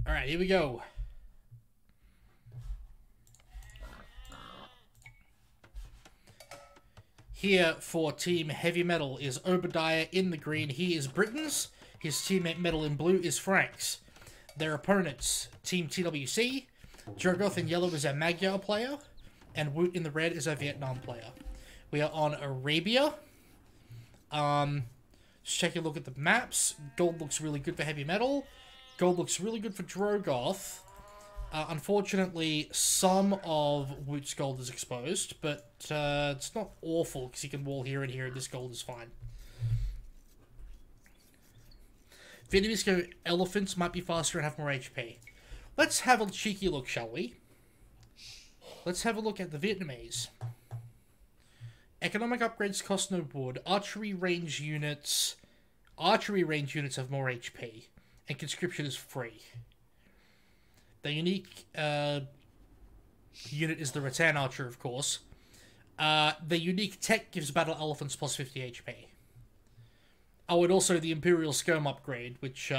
Alright, here we go. Here for Team Heavy Metal is Obadiah in the green. He is Britain's. His teammate Meddle in blue is Frank's. Their opponents, Team TWC. Drogoth in yellow is a Magyar player. And Woot in the red is a Vietnam player. We are on Arabia. Just take a look at the maps. Gold looks really good for Heavy Metal. Gold looks really good for Drogoth. Unfortunately, some of Woot's gold is exposed, but it's not awful because he can wall here and here, and this gold is fine. Vietnamese go elephants, might be faster and have more HP. Let's have a cheeky look, shall we? Let's have a look at the Vietnamese. Economic upgrades cost no wood. Archery range units have more HP, and conscription is free. The unique unit is the Rattan Archer, of course. The unique tech gives battle elephants plus 50 HP. Oh, and also the Imperial Skirm upgrade, which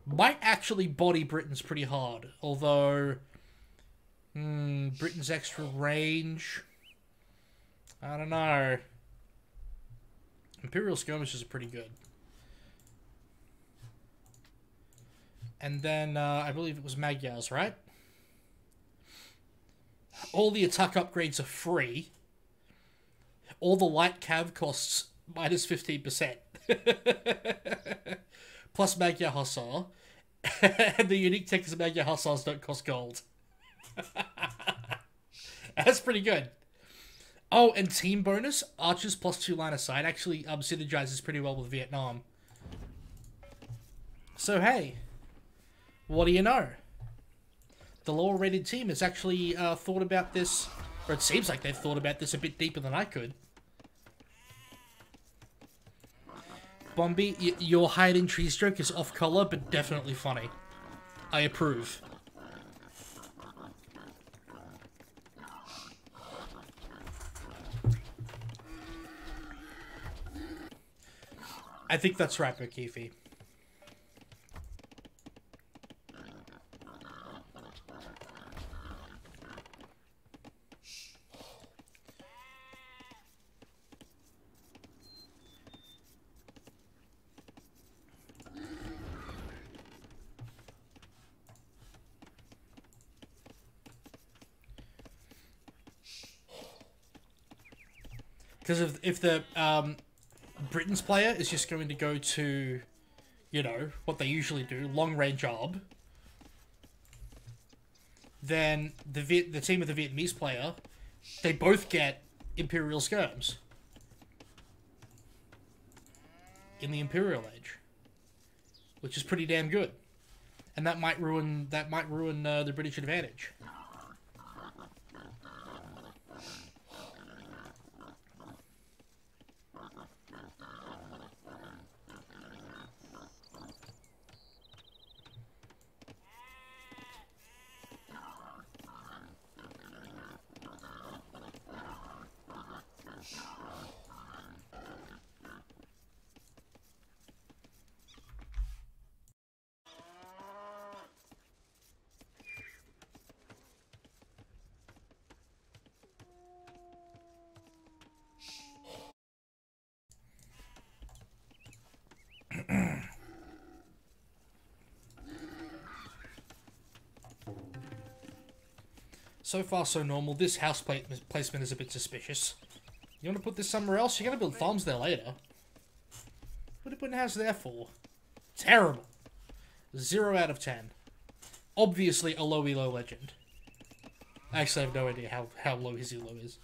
might actually body Britain's pretty hard. Although, Britain's extra range, I don't know. Imperial Skirmishes are pretty good. And then, I believe it was Magyars, right? All the attack upgrades are free. All the light cav costs minus 15%. Plus Magyar Hussar. And the unique tech is Magyar Hussars don't cost gold. That's pretty good. Oh, and team bonus. Archers plus 2 line of sight actually synergizes pretty well with Vietnam. So, hey. What do you know? The lower rated team has actually thought about this, or it seems like they've thought about this a bit deeper than I could. Bombi, your hide-in tree stroke is off-color, but definitely funny. I approve. I think that's right, Mokifi. Because if the Britain's player is just going to go to, you know, what they usually do, long-range arb, then the team of the Vietnamese player, they both get Imperial Skirms in the Imperial Age, which is pretty damn good, and that might ruin the British advantage. So far, so normal. This house placement is a bit suspicious. You want to put this somewhere else? You're going to build farms there later. What are you putting a house there for? Terrible. 0 out of 10. Obviously a low elo legend. Actually, I have no idea how low his elo is.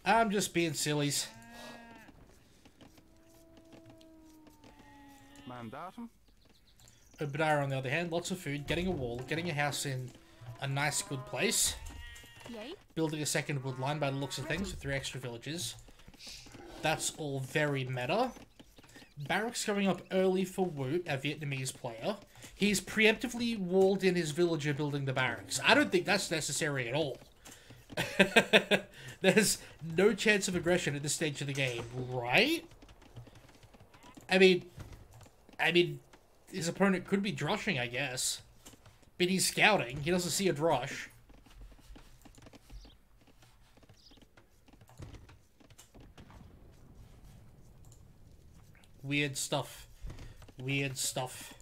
I'm just being sillies. Mandatum? Obadiah, on the other hand, lots of food, getting a wall, getting a house in a nice, good place. Yay. Building a second wood line by the looks of things with 3 extra villages. That's all very meta. Barracks coming up early for Woot, a Vietnamese player. He's preemptively walled in his villager building the barracks. I don't think that's necessary at all. There's no chance of aggression at this stage of the game, right? I mean, his opponent could be drushing, I guess. But he's scouting. He doesn't see a Drosh. Weird stuff. Weird stuff.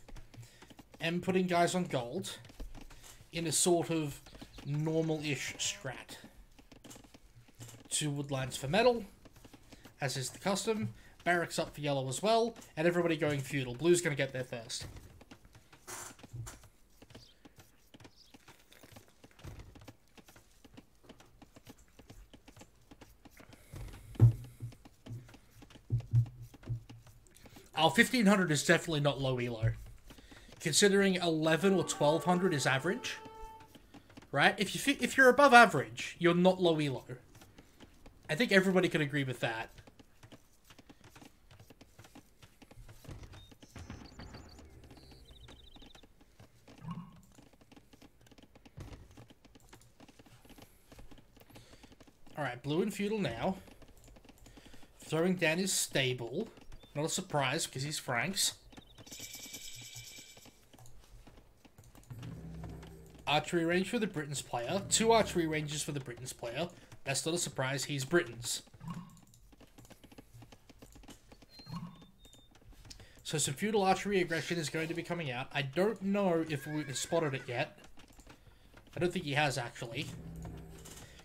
And putting guys on gold in a sort of normal-ish strat. 2 woodlines for Meddle, as is the custom. Barracks up for yellow as well, and everybody going feudal. Blue's going to get there first. Our 1500 is definitely not low elo. Considering 11 or 1200 is average, right? If you're above average, you're not low elo. I think everybody can agree with that. Alright, blue and feudal now. Throwing down his stable. Not a surprise, because he's Franks. Archery range for the Britons player. 2 archery ranges for the Britons player. That's not a surprise, he's Britons. So some feudal archery aggression is going to be coming out. I don't know if we spotted it yet. I don't think he has, actually.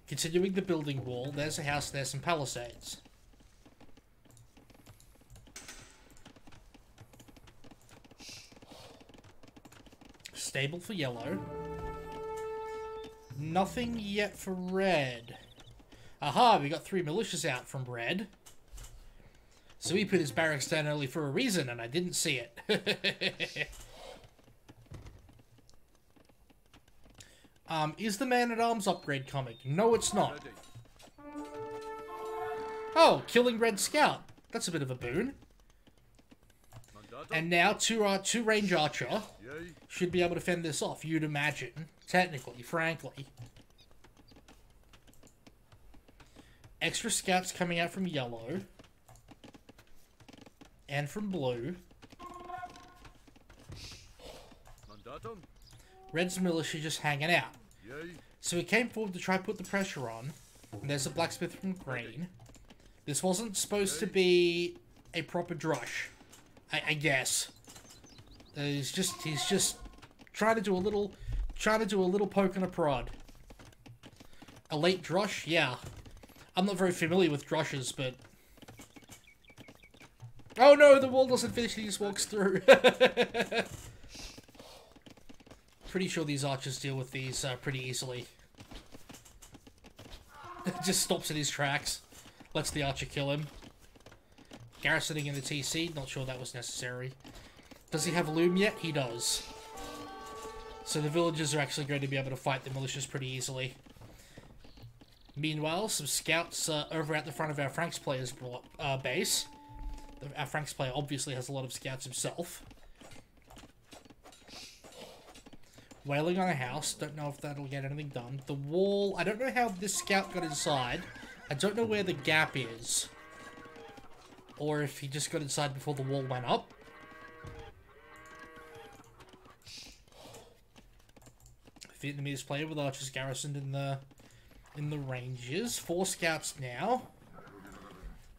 Continuing the building wall, there's a house, there's some palisades. Stable for yellow. Nothing yet for red. Aha, we got 3 militias out from red. So he put his barracks down early for a reason, and I didn't see it. Is the man-at-arms upgrade coming? No, it's not. Oh, killing Red Scout. That's a bit of a boon. And now, two range archer should be able to fend this off, you'd imagine. Technically, frankly. Extra scouts coming out from yellow. And from blue. Red's militia just hanging out. So he came forward to try to put the pressure on. And there's a blacksmith from green. This wasn't supposed to be a proper drush, I guess. He's just trying to do a little poke and a prod. A late drush, yeah. I'm not very familiar with drushes, but oh no, the wall doesn't finish, he just walks through. Pretty sure these archers deal with these pretty easily. Just stops in his tracks. Lets the archer kill him. Garrisoning in the TC, not sure that was necessary. Does he have loom yet? He does. So the villagers are actually going to be able to fight the militias pretty easily. Meanwhile, some scouts over at the front of our Franks player's base. Our Franks player obviously has a lot of scouts himself. Wailing on a house. Don't know if that'll get anything done. The wall. I don't know how this scout got inside. I don't know where the gap is. Or if he just got inside before the wall went up. Vietnamese player with archers garrisoned in the ranges. 4 scouts now.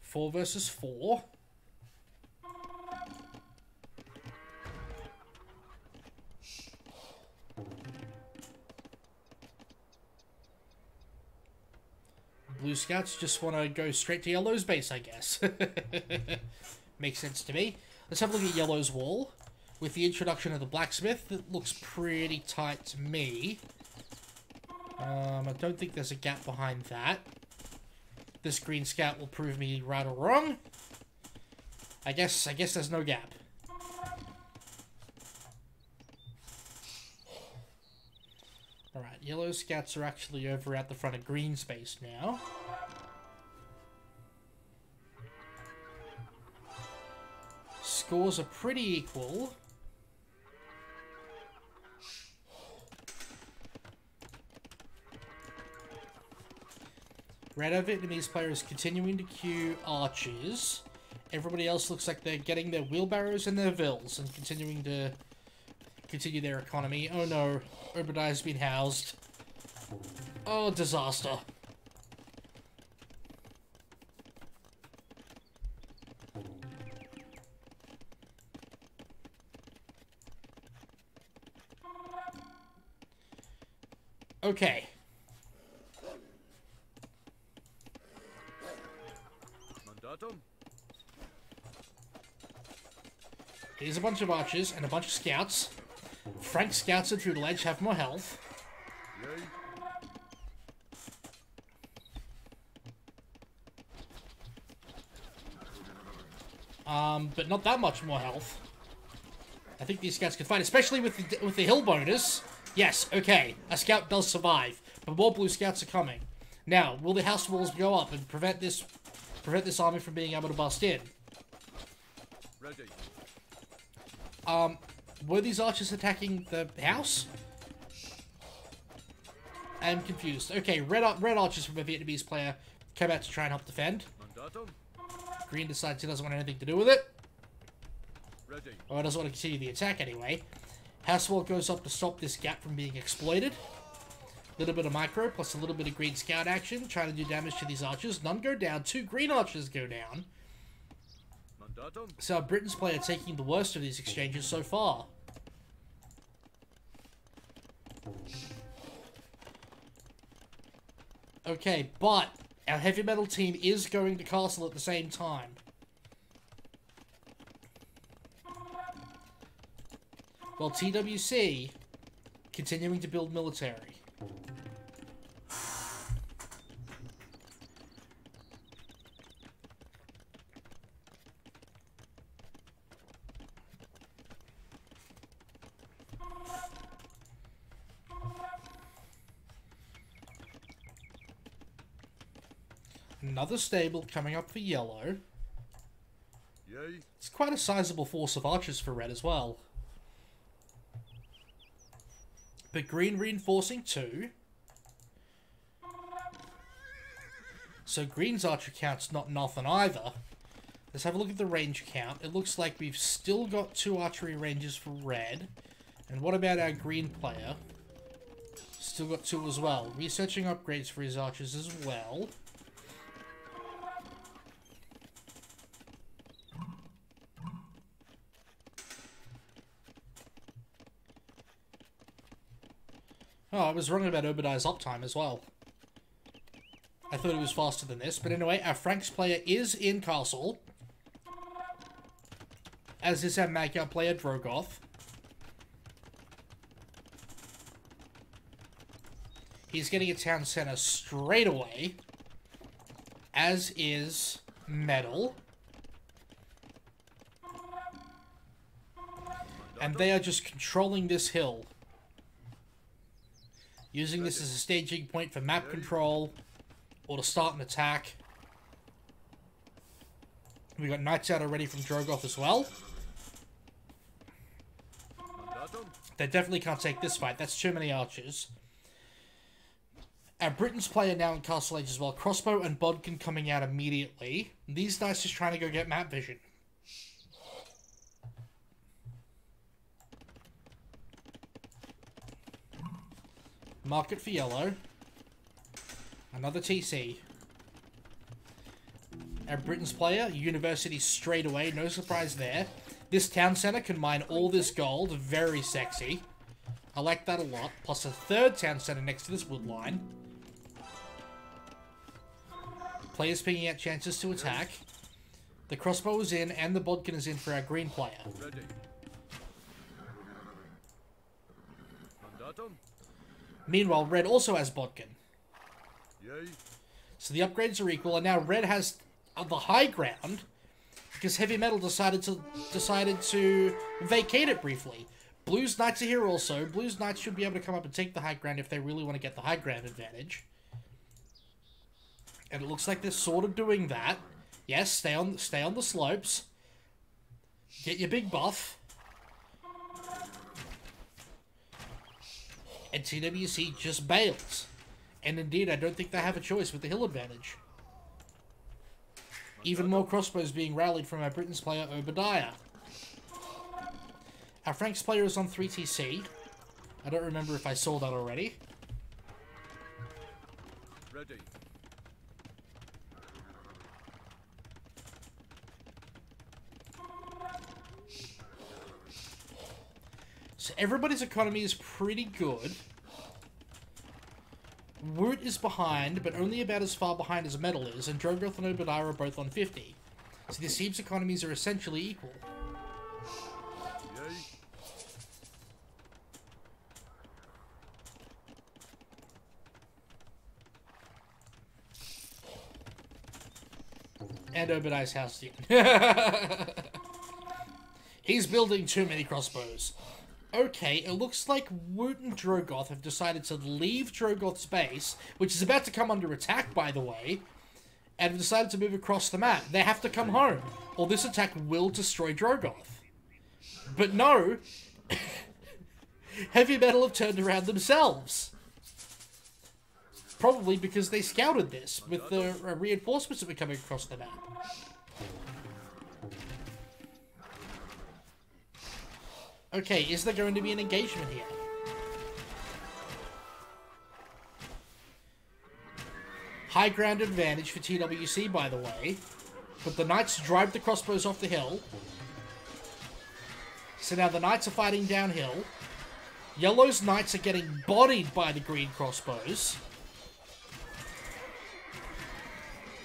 4 versus 4. Blue scouts just want to go straight to yellow's base, I guess. Makes sense to me. Let's have a look at yellow's wall. With the introduction of the blacksmith, it looks pretty tight to me. I don't think there's a gap behind that. This green scout will prove me right or wrong. I guess there's no gap. Alright, yellow scouts are actually over at the front of green space now. Scores are pretty equal. Red Vietnamese player is continuing to queue archers. Everybody else looks like they're getting their wheelbarrows and their vills and continuing continue their economy. Oh no, Obadiah's been housed. Oh, disaster. Okay. Here's a bunch of archers and a bunch of scouts. Frank's scouts are through the ledge, have more health. But not that much more health. I think these scouts can fight, especially with the hill bonus. Yes, okay, a scout does survive, but more blue scouts are coming. Now, will the house walls go up and prevent this army from being able to bust in? Ready. Were these archers attacking the house? I'm confused. Okay, red archers from a Vietnamese player come out to try and help defend. Mandatum. Green decides he doesn't want anything to do with it. Ready. Or doesn't want to continue the attack anyway. House wall goes up to stop this gap from being exploited. A little bit of micro, plus a little bit of green scout action, trying to do damage to these archers. None go down, 2 green archers go down. Mandatum. So Britain's player taking the worst of these exchanges so far. Okay, but our heavy metal team is going to castle at the same time. While TeamTwC continuing to build military. Another stable coming up for yellow. Yay. It's quite a sizable force of archers for red as well. But green reinforcing 2. So green's archer count's not nothing either. Let's have a look at the range count. It looks like we've still got 2 archery ranges for red. And what about our green player? Still got 2 as well. Researching upgrades for his archers as well. Oh, I was wrong about Obadiah's uptime as well. I thought it was faster than this. But anyway, our Franks player is in castle. As is our Magyar player, Drogoth. He's getting a town center straight away. As is Meddle. And they are just controlling this hill. Using this as a staging point for map control, or to start an attack. We got Knights out already from Drogoth as well. They definitely can't take this fight. That's too many archers. Our Britain's player now in Castle Age as well. Crossbow and Bodkin coming out immediately. These guys just trying to go get map vision. Market for yellow. Another TC. Our Britain's player, university straight away, no surprise there. This town center can mine all this gold, very sexy. I like that a lot. Plus a 3rd town center next to this wood line. Players picking out chances to attack. The crossbow is in and the bodkin is in for our green player. Ready. Mandatum. Meanwhile, red also has bodkin. Yay. So the upgrades are equal, and now red has the high ground because heavy metal decided to vacate it briefly. Blues Knights are here also. Blues Knights should be able to come up and take the high ground if they really want to get the high ground advantage. And it looks like they're sort of doing that. Yes, stay on the slopes. Get your big buff. And TeamTwC just bails. And indeed, I don't think they have a choice with the hill advantage. Even more crossbows being rallied from our Britain's player, Obadiah. Our Frank's player is on 3TC. I don't remember if I saw that already. Ready. So everybody's economy is pretty good. Woot is behind, but only about as far behind as Meddle is, and Drogoth and Obadiah are both on 50. So the team's economies are essentially equal. Yay. And Obadiah's house again. He's building too many crossbows. Okay, it looks like Woot and Drogoth have decided to leave Drogoth's base, which is about to come under attack, by the way, and have decided to move across the map. They have to come home, or this attack will destroy Drogoth. But no, Heavy Metal have turned around themselves. Probably because they scouted this with the reinforcements that were coming across the map. Okay, is there going to be an engagement here? High ground advantage for TeamTwC, by the way. But the Knights drive the crossbows off the hill. So now the Knights are fighting downhill. Yellow's Knights are getting bodied by the green crossbows.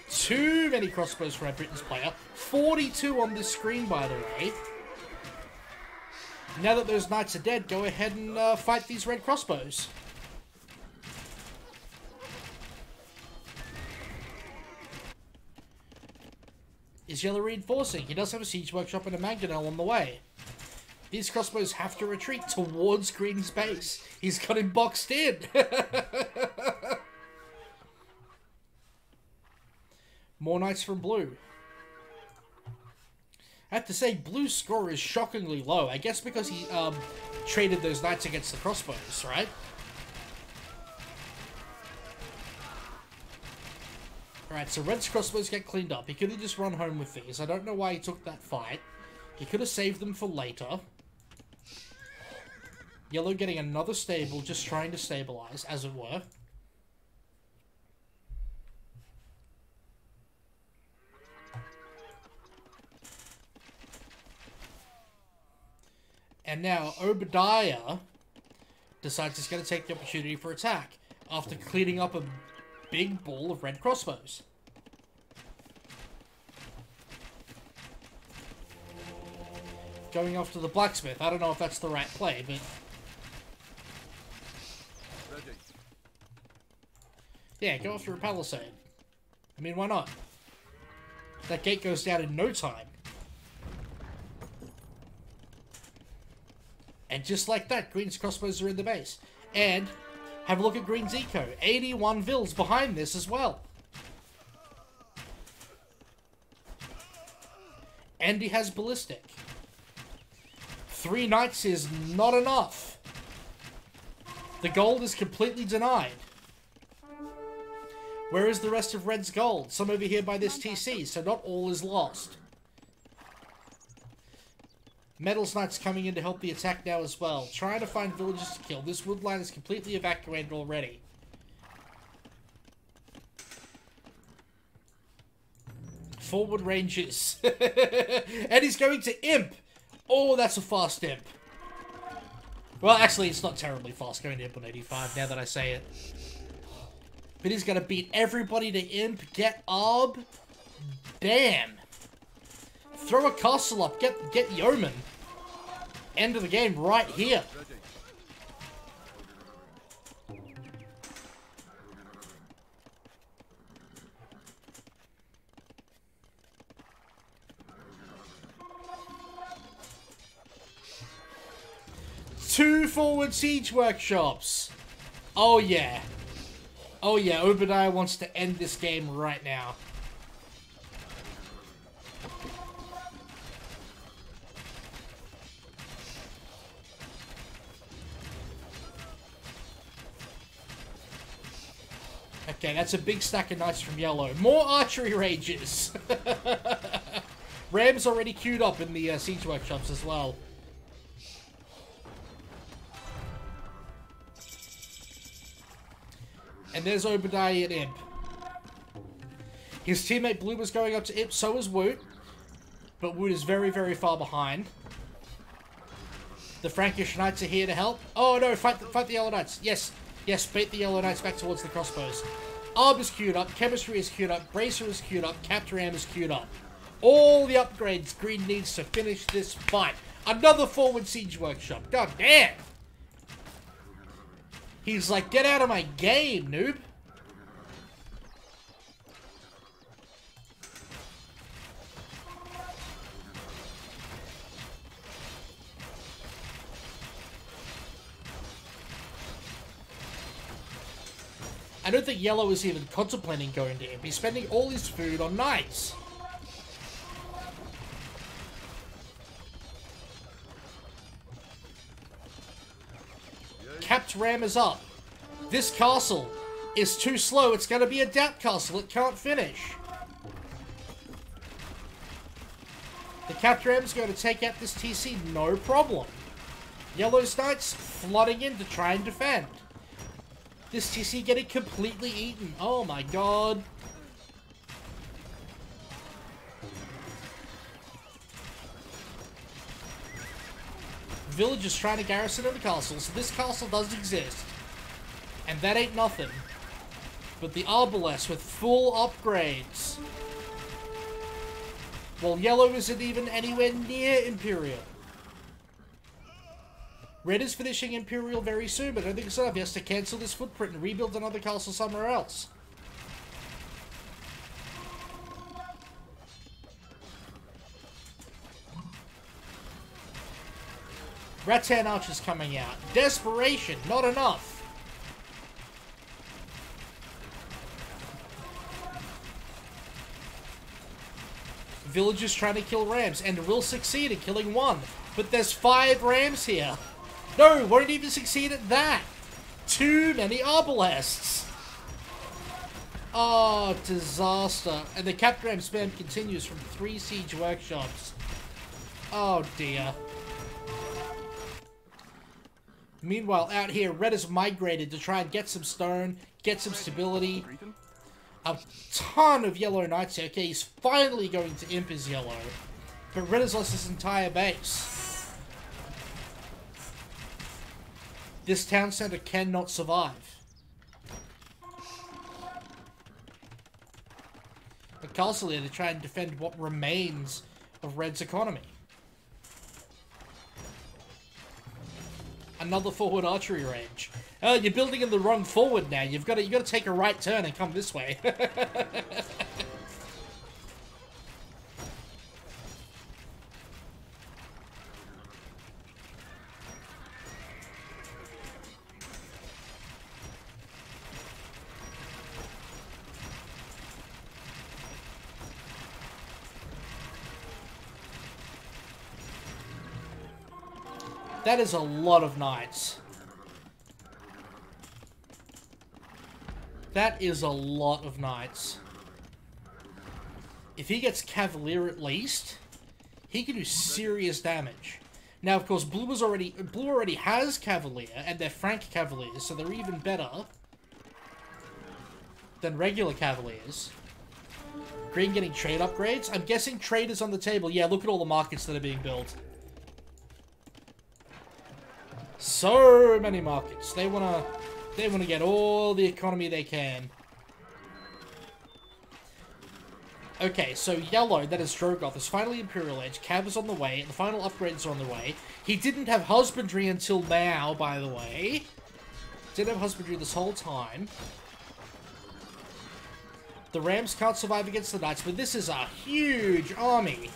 Too many crossbows for our Britain's player. 42 on this screen, by the way. Now that those Knights are dead, go ahead and fight these red crossbows. Is Yellow reinforcing? He does have a siege workshop and a mangonel on the way. These crossbows have to retreat towards Green's base. He's got him boxed in. More Knights from Blue. I have to say, Blue's score is shockingly low. I guess because he traded those Knights against the crossbows, right? Alright, so Red's crossbows get cleaned up. He could have just run home with these. I don't know why he took that fight. He could have saved them for later. Yellow getting another stable, just trying to stabilize, as it were. And now Obadiah decides he's going to take the opportunity for attack after cleaning up a big ball of red crossbows. Going after the blacksmith. I don't know if that's the right play, but... Ready. Yeah, go after a palisade. I mean, why not? That gate goes down in no time. And just like that, Green's crossbows are in the base. And have a look at Green's eco. 81 Vils behind this as well. And he has ballistic. 3 Knights is not enough. The gold is completely denied. Where is the rest of Red's gold? Some over here by this TC, so not all is lost. Meddle's Knights coming in to help the attack now as well. Trying to find villagers to kill. This wood line is completely evacuated already. Forward ranges. And he's going to Imp. Oh, that's a fast Imp. Well, actually, it's not terribly fast going to Imp on 85 now that I say it. But he's going to beat everybody to Imp. Get Ob. Bam. Throw a castle up. Get Yeoman. End of the game right here. Two forward siege workshops. Oh yeah. Oh yeah, Obadiah wants to end this game right now. Okay, that's a big stack of Knights from Yellow. More archery rages. Ram's already queued up in the siege workshops as well. And there's Obadiah and Imp. His teammate Blue was going up to Imp, so is Woot. But Woot is very, very far behind. The Frankish Knights are here to help. Oh no, fight the Yellow Knights. Yes, yes, bait the Yellow Knights back towards the crossbows. Arb is queued up, Chemistry is queued up, Bracer is queued up, Capturam is queued up. All the upgrades Green needs to finish this fight. Another forward siege workshop. God damn! He's like, get out of my game, noob. I don't think Yellow is even contemplating going to him. He's spending all his food on Knights. Capped Ram is up. This castle is too slow. It's going to be a doubt castle. It can't finish. The Capped Ram is going to take out this TC, no problem. Yellow's Knights flooding in to try and defend. This TC getting completely eaten. Oh my god. Villagers trying to garrison in the castle, so this castle does exist. And that ain't nothing. But the Arbalest with full upgrades. While Yellow isn't even anywhere near Imperial. Red is finishing Imperial very soon, but I don't think it's enough. He has to cancel this footprint and rebuild another castle somewhere else. Rattan Archer's coming out. Desperation, not enough. Villagers trying to kill rams, and will succeed in killing one. But there's 5 rams here. No, won't even succeed at that. Too many Arbalests. Oh, disaster. And the Capped Ram spam continues from 3 siege workshops. Oh dear. Meanwhile, out here, Red has migrated to try and get some stone, get some stability. A ton of Yellow Knights here. Okay, he's finally going to imp his Yellow. But Red has lost his entire base. This town center cannot survive. A castle here to try and defend what remains of Red's economy. Another forward archery range. Oh, you're building in the wrong forward now. You've got to take a right turn and come this way. That is a lot of knights. That is a lot of knights. If he gets Cavalier at least, he can do serious damage. Now, of course, Blue already has Cavalier, and they're Frank Cavaliers, so they're even better than regular Cavaliers. Green getting trade upgrades. I'm guessing trade is on the table. Yeah, look at all the markets that are being built. So many markets. They wanna get all the economy they can. Okay, so Yellow, that is Drogoth, is finally Imperial Age. Cav is on the way. The final upgrades are on the way. He didn't have Husbandry until now, by the way. Didn't have Husbandry this whole time. The Rams can't survive against the Knights, but this is a huge army.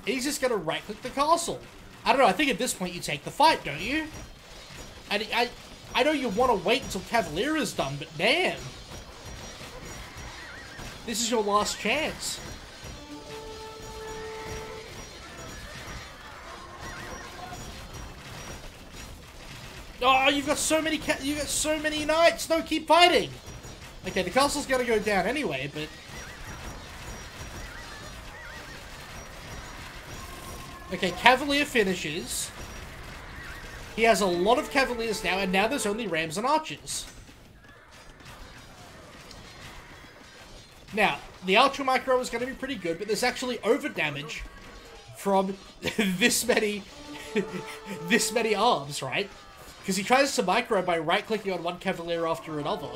He's just gonna right-click the castle. I don't know, I think at this point you take the fight, don't you? And I know you want to wait until Cavalier is done, but damn. This is your last chance. Oh, you've got so many knights. No, keep fighting. Okay, the castle's gonna go down anyway, but okay, Cavalier finishes. He has a lot of Cavaliers now, and now there's only Rams and Archers. Now, the Ultra Micro is going to be pretty good, but there's actually over damage from this many arms, right? Because he tries to micro by right-clicking on one Cavalier after another.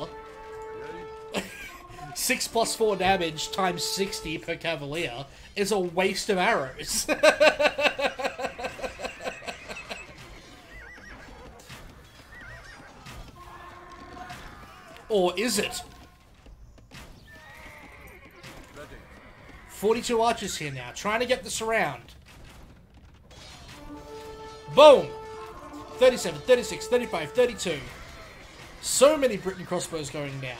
6 plus 4 damage times 60 per Cavalier is a waste of arrows. Or is it? 42 archers here now, trying to get this around. Boom! 37, 36, 35, 32. So many Britain crossbows going down.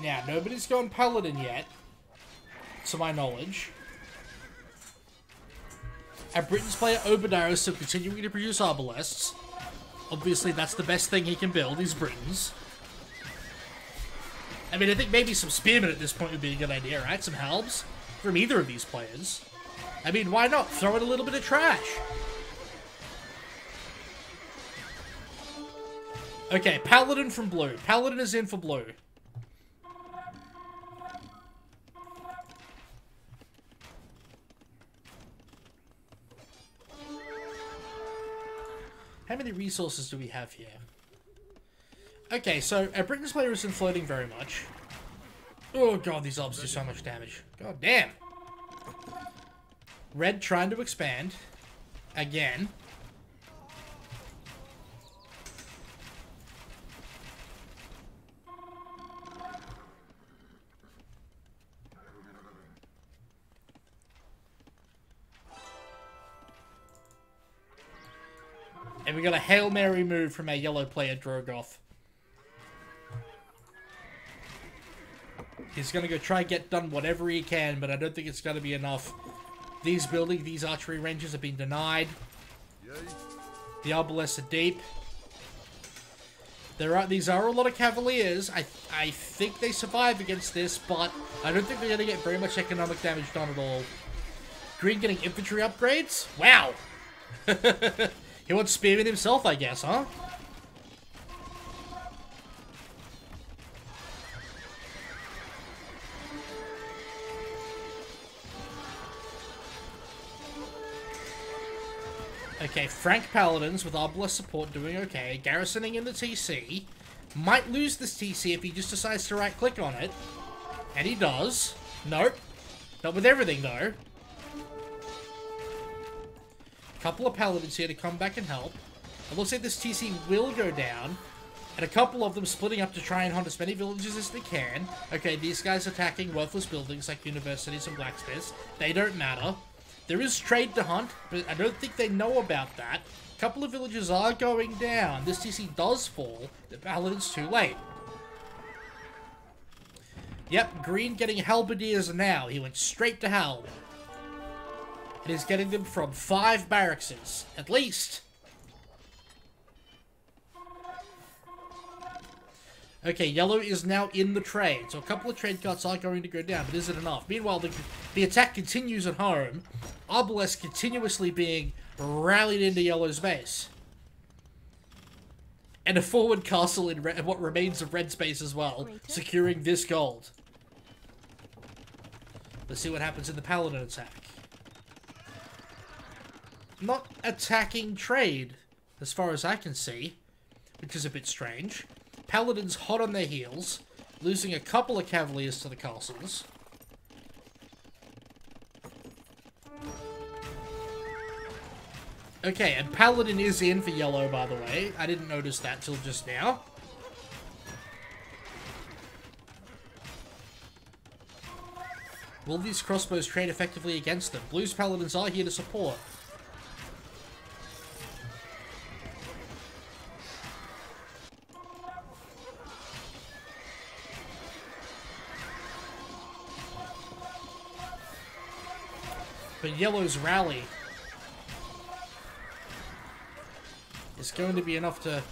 Now, nobody's gone Paladin yet, to my knowledge. And Britain's player Obadiah is still continuing to produce Arbalests. Obviously, that's the best thing he can build, is Britain's. I mean, I think maybe some Spearmen at this point would be a good idea, right? Some Halbs from either of these players. I mean, why not? Throw in a little bit of trash. Okay, Paladin from blue. Paladin is in for blue. How many resources do we have here? Okay, so Britain's player isn't floating very much. Oh god, these orbs do so much damage. God damn. Red trying to expand. Again. And we got a Hail Mary move from our yellow player, Drogoth. He's going to go try and get done whatever he can, but I don't think it's going to be enough. These archery ranges have been denied. The Arbalests are deep. These are a lot of Cavaliers. I think they survive against this, but I don't think they're going to get very much economic damage done at all. Green getting infantry upgrades? Wow! He wants Spearman himself, I guess, huh? Okay, Frank Paladins with Arbalest support doing okay. Garrisoning in the TC. Might lose this TC if he just decides to right-click on it. And he does. Nope. Not with everything, though. Couple of Paladins here to come back and help. It looks like this TC will go down. And a couple of them splitting up to try and hunt as many villages as they can. Okay, these guys attacking worthless buildings like universities and blacksmiths. They don't matter. There is trade to hunt, but I don't think they know about that. A couple of villages are going down. This TC does fall. The Paladin's too late. Yep, Green getting Halberdiers now. He went straight to Halb. And he's getting them from 5 barrackses, at least. Okay, yellow is now in the trade, so a couple of trade carts are going to go down, but is it enough? Meanwhile, the attack continues at home. Arbalest continuously being rallied into yellow's base. And a forward castle in what remains of red space as well, securing this gold. Let's see what happens in the Paladin attack. Not attacking trade, as far as I can see, which is a bit strange. Paladins hot on their heels, losing a couple of Cavaliers to the castles. Okay, and Paladin is in for yellow, by the way. I didn't notice that till just now. Will these crossbows trade effectively against them? Blue's Paladins are here to support. But yellow's rally is going to be enough to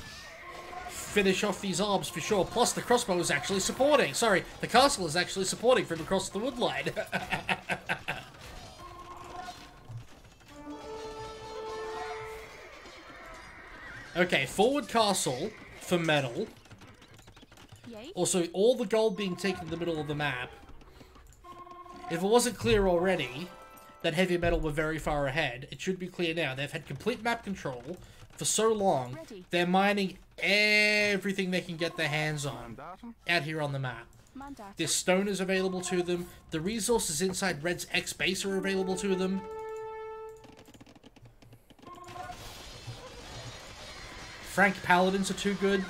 finish off these orbs for sure. Plus, the crossbow is actually supporting. Sorry, the castle is actually supporting from across the wood line. Okay, forward castle for Meddle. Also, all the gold being taken in the middle of the map. If it wasn't clear already that Heavy Metal were very far ahead, it should be clear now. They've had complete map control for so long, they're mining everything they can get their hands on out here on the map. This stone is available to them. The resources inside Red's X base are available to them. Frank Paladins are too good.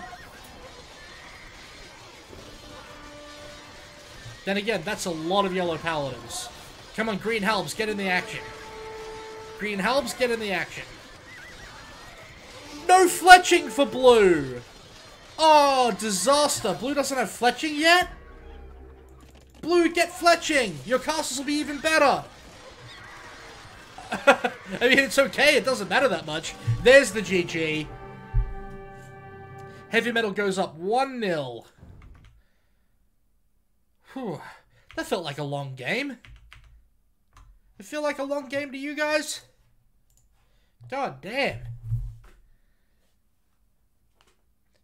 Then again, that's a lot of yellow Paladins. Come on, Green Helms, get in the action. Green Helms, get in the action. No fletching for Blue! Oh, disaster. Blue doesn't have fletching yet? Blue, get fletching! Your castles will be even better! I mean, it's okay, it doesn't matter that much. There's the GG. Heavy Metal goes up 1-0. Whew. That felt like a long game. It feel like a long game to you guys? God damn.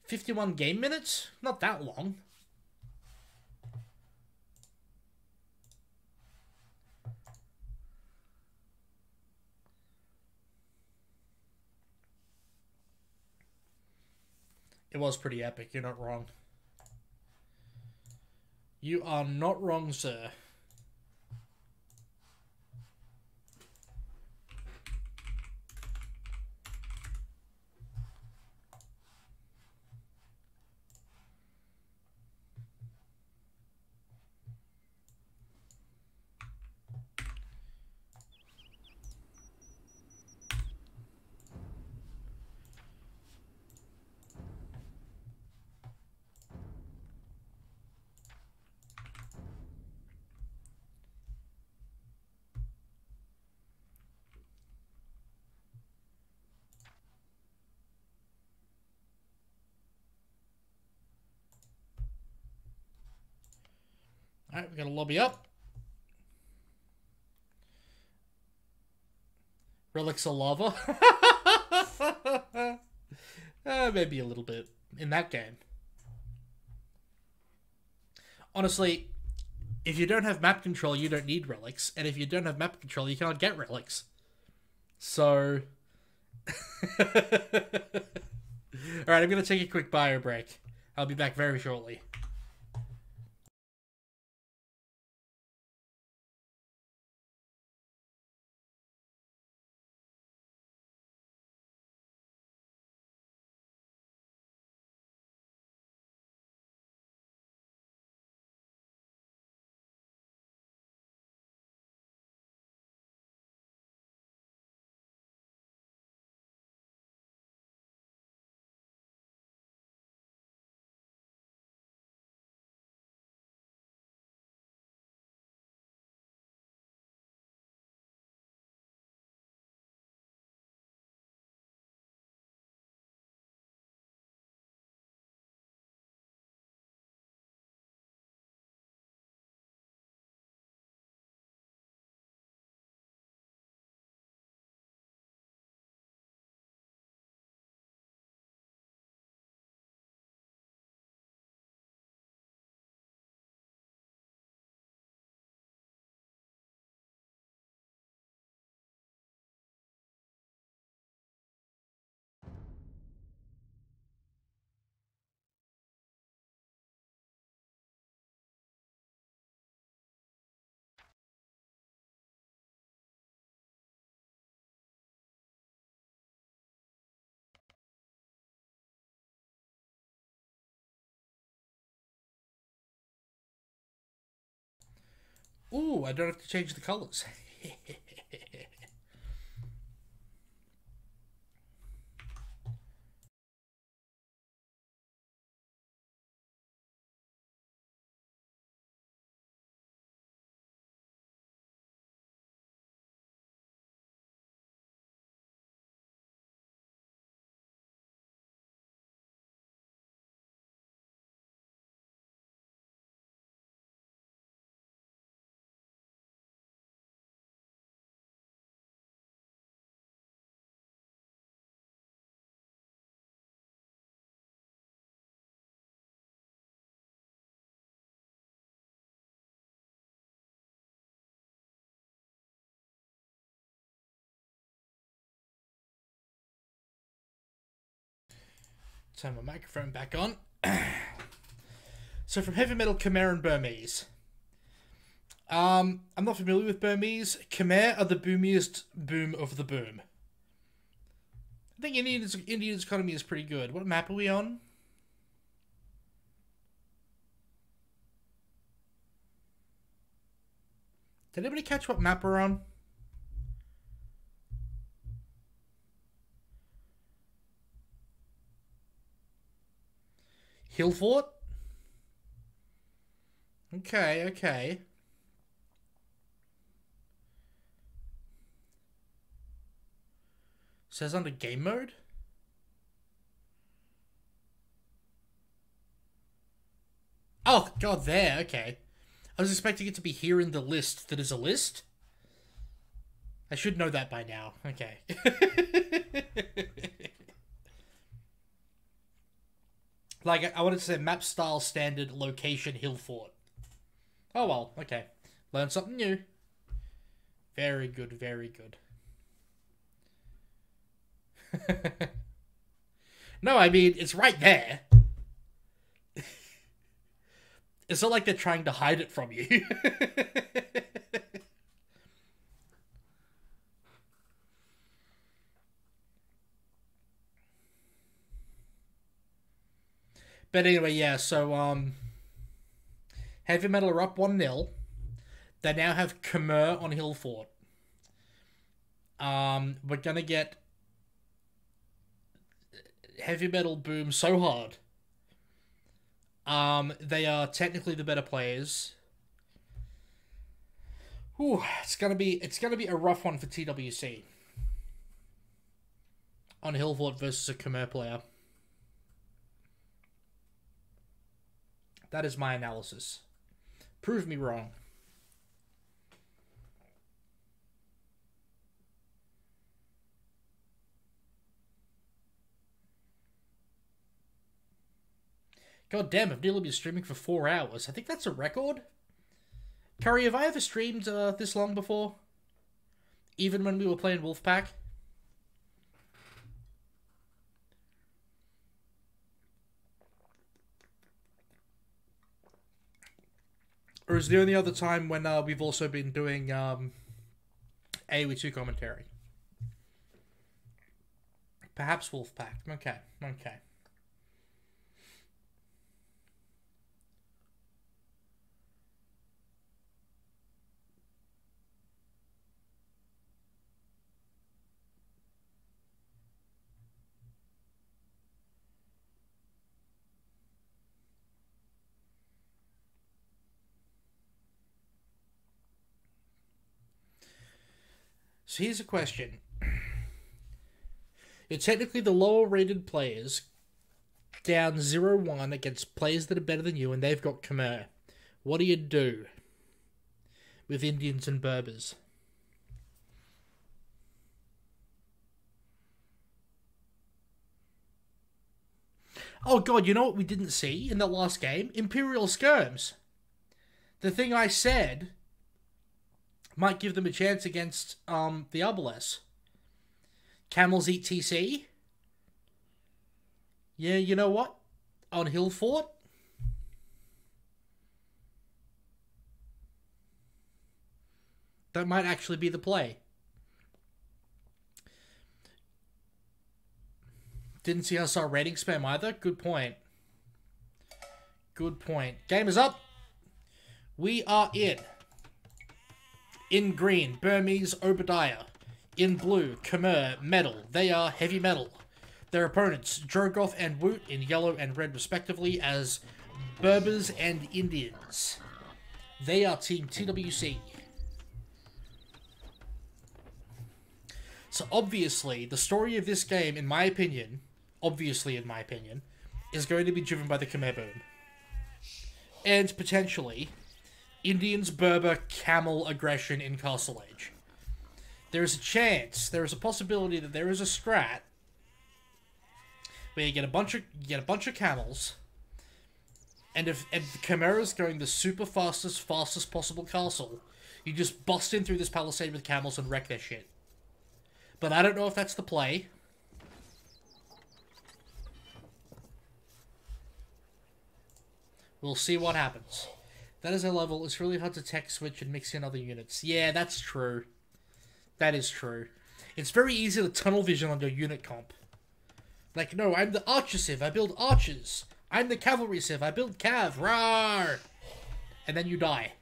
51 game minutes? Not that long. It was pretty epic, you're not wrong. You are not wrong, sir. Alright, we got a lobby up. Relics of lava. Maybe a little bit in that game. Honestly, if you don't have map control, you don't need relics. And if you don't have map control, you can't get relics. So... Alright, I'm going to take a quick bio break. I'll be back very shortly. Ooh, I don't have to change the colors. Turn my microphone back on. So from heavy metal, Khmer and Burmese. I'm not familiar with Burmese. Khmer are the boomiest boom of the boom. I think India's economy is pretty good. What map are we on? Did anybody catch what map we're on? Hill Fort? Okay, okay. Says under game mode? Oh, God, there, okay. I was expecting it to be here in the list that is a list. I should know that by now. Okay. Like, I wanted to say map style standard location Hill Fort. Oh well, okay. Learned something new. Very good, very good. No, I mean, it's right there. It's not like they're trying to hide it from you. But anyway, yeah, so, Heavy Metal are up 1-0. They now have Khmer on Hill Fort. We're gonna get Heavy Metal boom so hard. They are technically the better players. Whew, it's gonna be a rough one for TeamTwC. On Hill Fort versus a Khmer player. That is my analysis. Prove me wrong. God damn, I've nearly been streaming for 4 hours. I think that's a record. Curry, have I ever streamed this long before? Even when we were playing Wolfpack? Or is the only other time when we've also been doing AoE2 commentary? Perhaps Wolfpack. Okay, okay. So here's a question. You're technically the lower rated players, down 0-1 against players that are better than you, and they've got Khmer. What do you do with Indians and Berbers? Oh god, you know what we didn't see in that last game? Imperial Skirms. The thing I said might give them a chance against the Arbalest. Camels eat TC. Yeah, you know what? On Hill Fort. That might actually be the play. Didn't see us our rating spam either. Good point. Good point. Game is up. We are in. In green, Burmese Obadiah. In blue, Khmer Meddle. They are heavy metal. Their opponents, Drogoth and Woot, in yellow and red respectively, as Berbers and Indians. They are Team TeamTwC. So obviously, the story of this game, in my opinion, is going to be driven by the Khmer boom. And potentially Indians, Berber, Camel aggression in Castle Age. There is a chance, there is a possibility that there is a strat where you get a bunch of camels, and if the Khmer is going the super fastest possible castle, you just bust in through this palisade with camels and wreck their shit. But I don't know if that's the play. We'll see what happens. That is a level. It's really hard to tech switch and mix in other units. Yeah, that's true. That is true. It's very easy to tunnel vision on your unit comp. Like, no, I'm the archer civ. I build archers. I'm the cavalry civ. I build cav. Rawr! And then you die.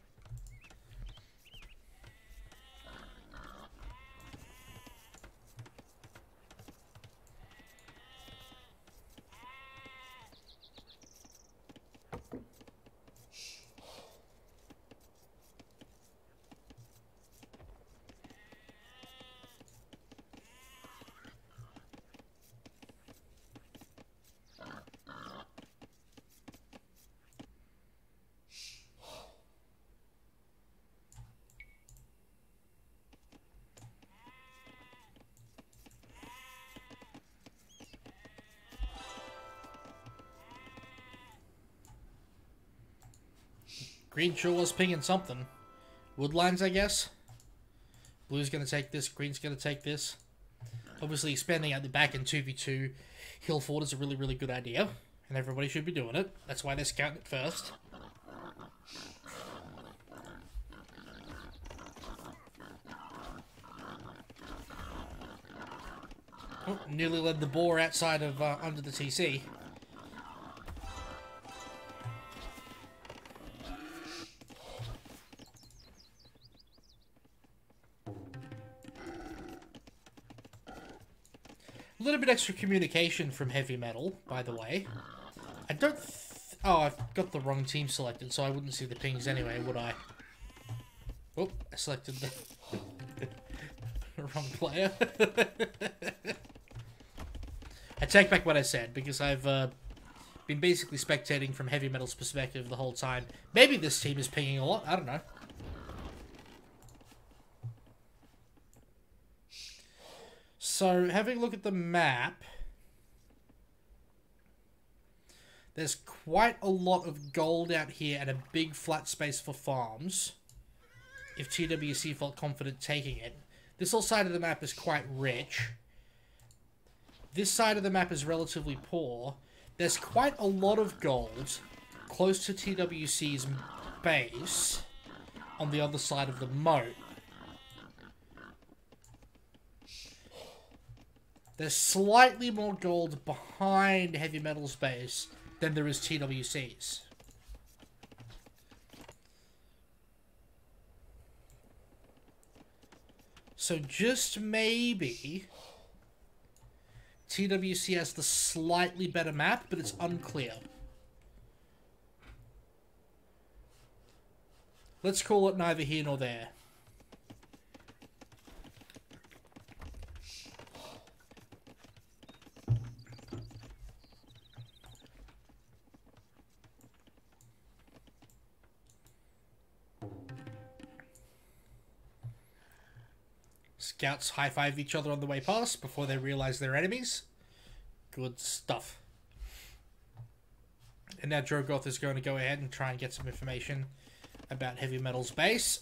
Green sure was pinging something. Woodlines, I guess. Blue's going to take this. Green's going to take this. Obviously, expanding out the back in 2v2 hill fort is a really, really good idea. And everybody should be doing it. That's why they're scouting it first. Oh, nearly led the boar outside of under the TC. A little bit extra communication from Heavy Metal, by the way. I don't... oh, I've got the wrong team selected, so I wouldn't see the pings anyway, would I? Oh, I selected the wrong player. I take back what I said, because I've been basically spectating from Heavy Metal's perspective the whole time. Maybe this team is pinging a lot, I don't know. So, having a look at the map, there's quite a lot of gold out here and a big flat space for farms, if TeamTwC felt confident taking it. This whole side of the map is quite rich. This side of the map is relatively poor. There's quite a lot of gold close to TeamTwC's base on the other side of the moat. There's slightly more gold behind Heavy Metal's base than there is TeamTwC's. So just maybe TeamTwC has the slightly better map, but it's unclear. Let's call it neither here nor there. Scouts high-five each other on the way past before they realize they're enemies. Good stuff. And now Drogoth is going to go ahead and try and get some information about Heavy Metal's base.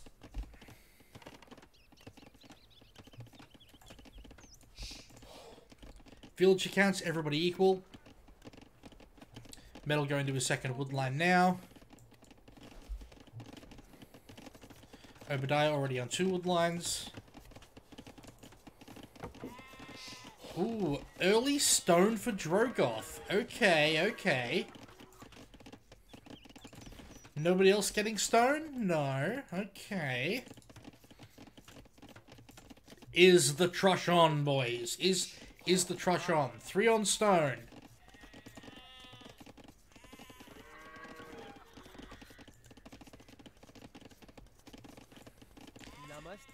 Village accounts, everybody equal. Metal going to his second wood line now. Obadiah already on 2 wood lines. Ooh, early stone for Drogoth. Okay, okay. Nobody else getting stone? No. Okay. Is the trush on, boys? Is the trush on? 3 on stone.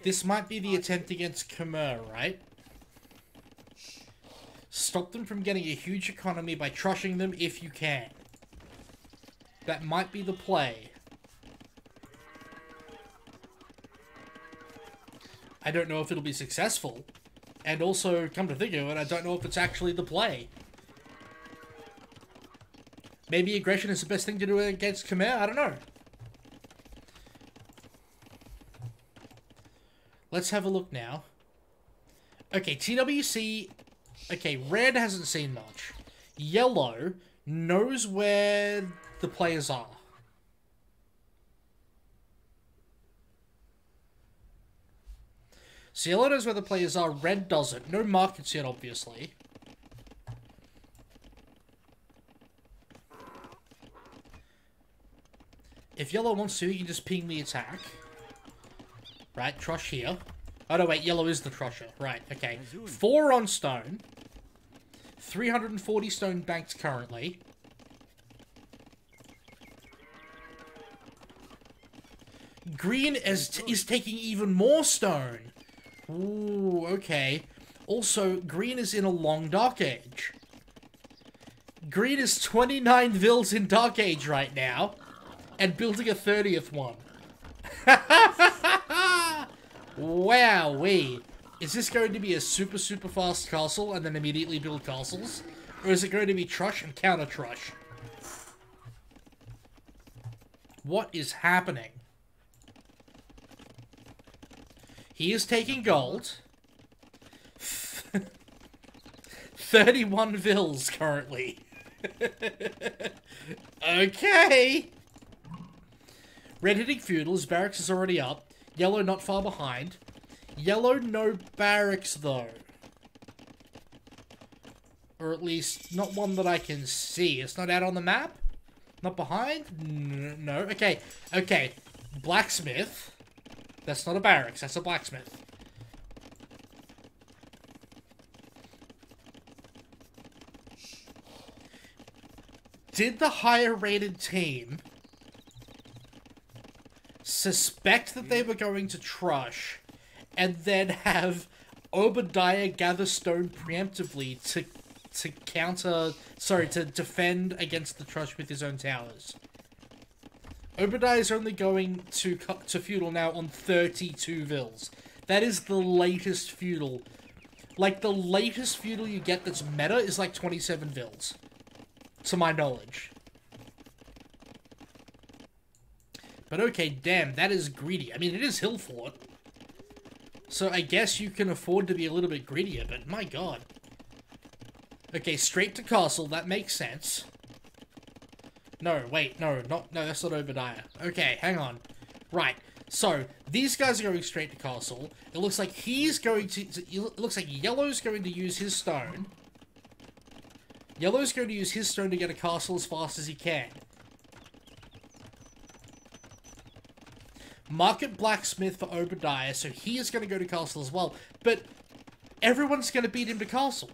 This might be the attempt against Khmer, right? Stop them from getting a huge economy by trushing them if you can. That might be the play. I don't know if it'll be successful. And also, come to think of it, I don't know if it's actually the play. Maybe aggression is the best thing to do against Khmer? I don't know. Let's have a look now. Okay, TeamTwC... Okay, red hasn't seen much. Yellow knows where the players are. So yellow knows where the players are, red doesn't. No markets yet, obviously. If yellow wants to, he can just ping the attack. Right, Trush here. Oh no, wait, yellow is the Trusher. Right, okay. 4 on stone. 340 stone banked currently. Green is taking even more stone. Ooh, okay. Also, green is in a long Dark Age. Green is 29 Vils in Dark Age right now. And building a 30th one. Wowee. Is this going to be a super, super fast castle and then immediately build castles? Or is it going to be Trush and counter Trush? What is happening? He is taking gold. 31 Vils currently. Okay. Red hitting feudals. Barracks is already up. Yellow not far behind. Yellow no barracks though. Or at least not one that I can see. It's not out on the map? Not behind? No. Okay. Okay. Blacksmith. That's not a barracks. That's a blacksmith. Did the higher rated team suspect that they were going to Trush and then have Obadiah gather stone preemptively to defend against the Trush with his own towers? Obadiah is only going to feudal now on 32 Vils. That is the latest feudal. Like, the latest feudal you get that's meta is like 27 Vils. To my knowledge. But okay, damn, that is greedy. I mean, it is Hill Fort. So I guess you can afford to be a little bit greedier, but my god. Okay, straight to castle, that makes sense. No, wait, no, that's not Obadiah. Okay, hang on. Right, so, these guys are going straight to castle. It looks like he's going to it looks like Yellow's going to use his stone. Yellow's going to use his stone to get a castle as fast as he can. Market blacksmith for Obadiah, so he is going to go to castle as well. But everyone's going to beat him to castle.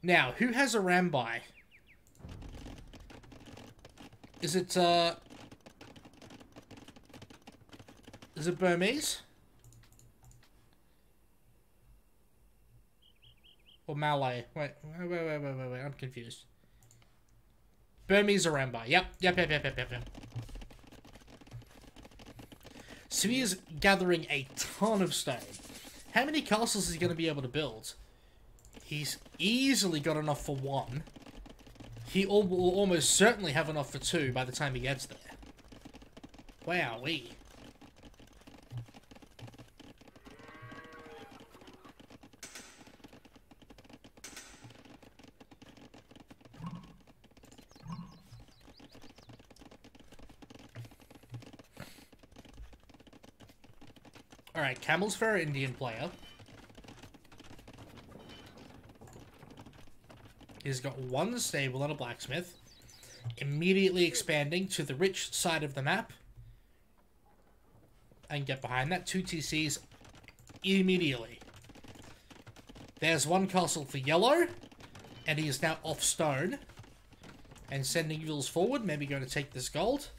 Now, who has a Rambai? Is it Burmese? Or Malay? Wait, I'm confused. Burmese or Rambai. Yep. So he is gathering a ton of stone. How many castles is he going to be able to build? He's easily got enough for 1. He will almost certainly have enough for 2 by the time he gets there. Wowee. Alright, Camel's Fair Indian player. He's got 1 stable and a blacksmith. Immediately expanding to the rich side of the map. And get behind that. 2 TCs immediately. There's 1 castle for yellow. And he is now off stone. And sending Vils forward. Maybe going to take this gold.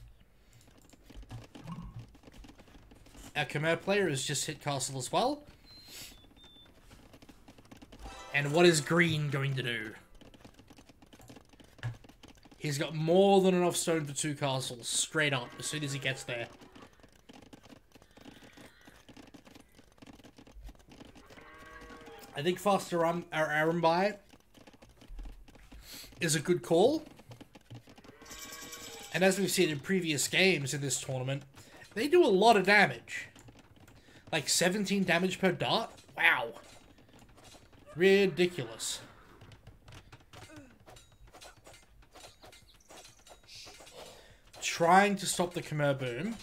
Our Khmer player has just hit castle as well. And what is green going to do? He's got more than enough stone for 2 castles, straight up, as soon as he gets there. I think faster Arambai is a good call. And as we've seen in previous games in this tournament, they do a lot of damage. Like 17 damage per dart? Wow. Ridiculous. Trying to stop the Khmer boom.